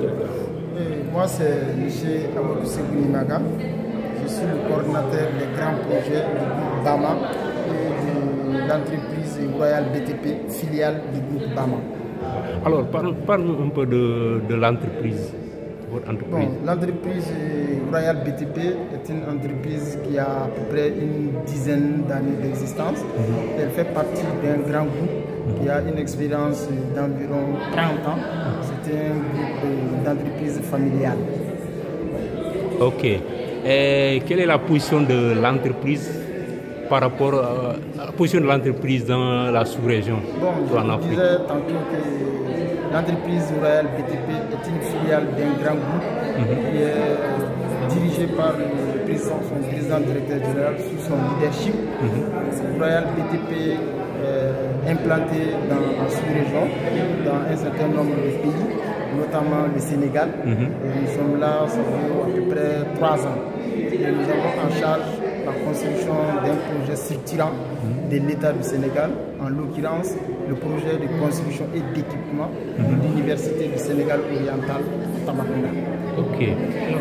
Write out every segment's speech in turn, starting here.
Moi, c'est M. Amadou Segounimaga. Je suis le coordinateur des grands projets du groupe BAMA et de l'entreprise Royal BTP, filiale du groupe BAMA. Alors, parle-nous un peu de l'entreprise, votre entreprise. Bon, l'entreprise Royal BTP est une entreprise qui a à peu près une dizaine d'années d'existence. Elle fait partie d'un grand groupe qui a une expérience d'environ 30 ans. C'est un groupe d'entreprise familiale. Ok. Et quelle est la position de l'entreprise par rapport à la position de l'entreprise dans la sous-région? Bon, je disais tantôt que l'entreprise Royal BTP est une filiale d'un grand groupe qui est dirigé par son président directeur général sous son leadership. Royal BTP est implanté en sous-région, dans un certain nombre de pays, notamment le Sénégal. Et nous sommes là, ça fait à peu près 3 ans. Et nous avons en charge la construction d'un projet structurant de l'État du Sénégal, en l'occurrence le projet de construction et d'équipement de l'Université du Sénégal oriental Tambacounda. Ok.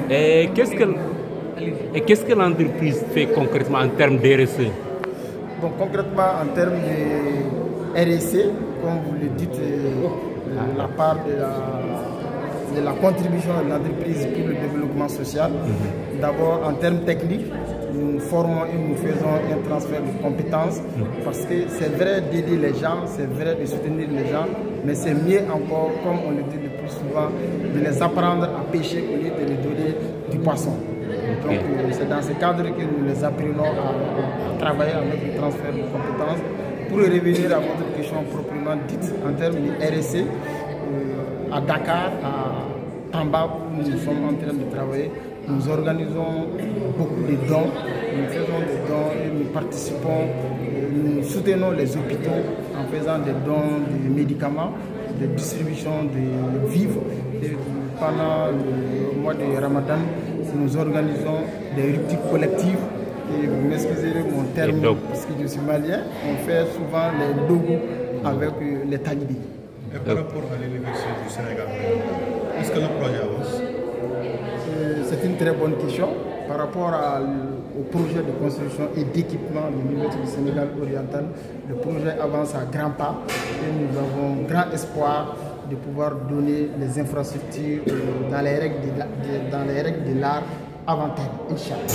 Et qu'est-ce que l'entreprise fait concrètement en termes de RSE? Bon, concrètement, en termes de RSE, comme vous le dites, la part de la contribution de l'entreprise pour le développement social. D'abord, en termes techniques, nous formons et nous faisons un transfert de compétences parce que c'est vrai d'aider les gens, c'est vrai de soutenir les gens, mais c'est mieux encore, comme on le dit le plus souvent, de les apprendre à pêcher au lieu de les donner du poisson. Donc, c'est dans ce cadre que nous les apprenons à travailler avec le transfert de compétences. Pour revenir à votre question proprement dite, en termes de RSE, à Dakar, à Tamba, où nous sommes en train de travailler, nous organisons beaucoup de dons, nous faisons des dons et nous participons, nous soutenons les hôpitaux en faisant des dons de médicaments, de distribution de vivres. Et pendant le mois de Ramadan, nous organisons des ruptures collectives. Et vous m'excuserez mon terme parce que je suis malien, on fait souvent les dogos avec les talibés. Et par rapport à l'Université du Sénégal, est-ce que le projet avance? C'est une très bonne question. Par rapport au projet de construction et d'équipement de l'Université du Sénégal oriental, le projet avance à grands pas et nous avons grand espoir de pouvoir donner les infrastructures dans les règles de l'art avant terme, Inch'Allah.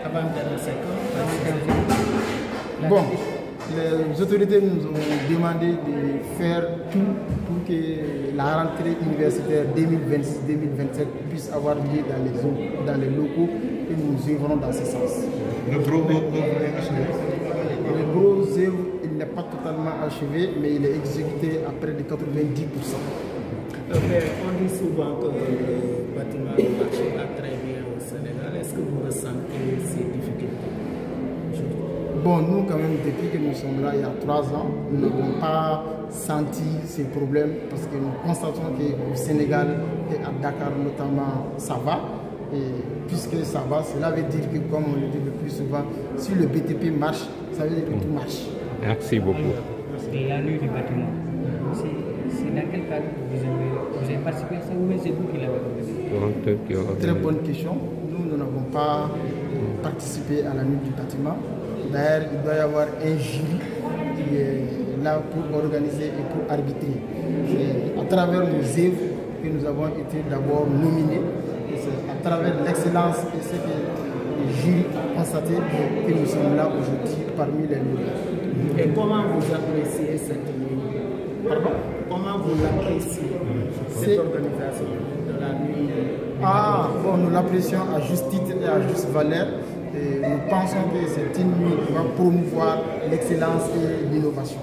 Avant terme, c'est quand? Bon, les autorités nous ont demandé de faire tout pour que la rentrée universitaire 2026-2027 puisse avoir lieu dans les locaux et nous œuvrons dans ce sens. Le gros œuvre est achevé? Le gros œuvre, il n'est pas totalement achevé, mais il est exécuté à près de 90%. On dit souvent que le bâtiment marche pas très bien au Sénégal. Est-ce que vous ressentez ces difficultés? Bon, nous quand même, depuis que nous sommes là il y a 3 ans, nous n'avons pas senti ces problèmes parce que nous constatons qu'au Sénégal et à Dakar notamment, ça va. Et puisque ça va, cela veut dire que, comme on le dit le plus souvent, si le BTP marche, ça veut dire que tout marche. Merci beaucoup. Et la nuit du bâtiment, c'est dans quel cadre vous avez participé à ça ou c'est vous qui l'avez organisé? Très bonne question. Nous n'avons pas participé à la nuit du bâtiment. D'ailleurs, il doit y avoir un jury qui est là pour organiser et pour arbitrer. C'est à travers nos œuvres que nous avons été d'abord nominés. Et c'est à travers l'excellence et ce que le jury a constaté que nous sommes là aujourd'hui parmi les lauréats. Et comment vous appréciez cette nuit? Pardon? Comment vous l'appréciez, cette organisation de la nuit? Bon, nous l'apprécions à juste titre et à juste valeur. Et nous pensons que c'est une nuit qui va promouvoir l'excellence et l'innovation.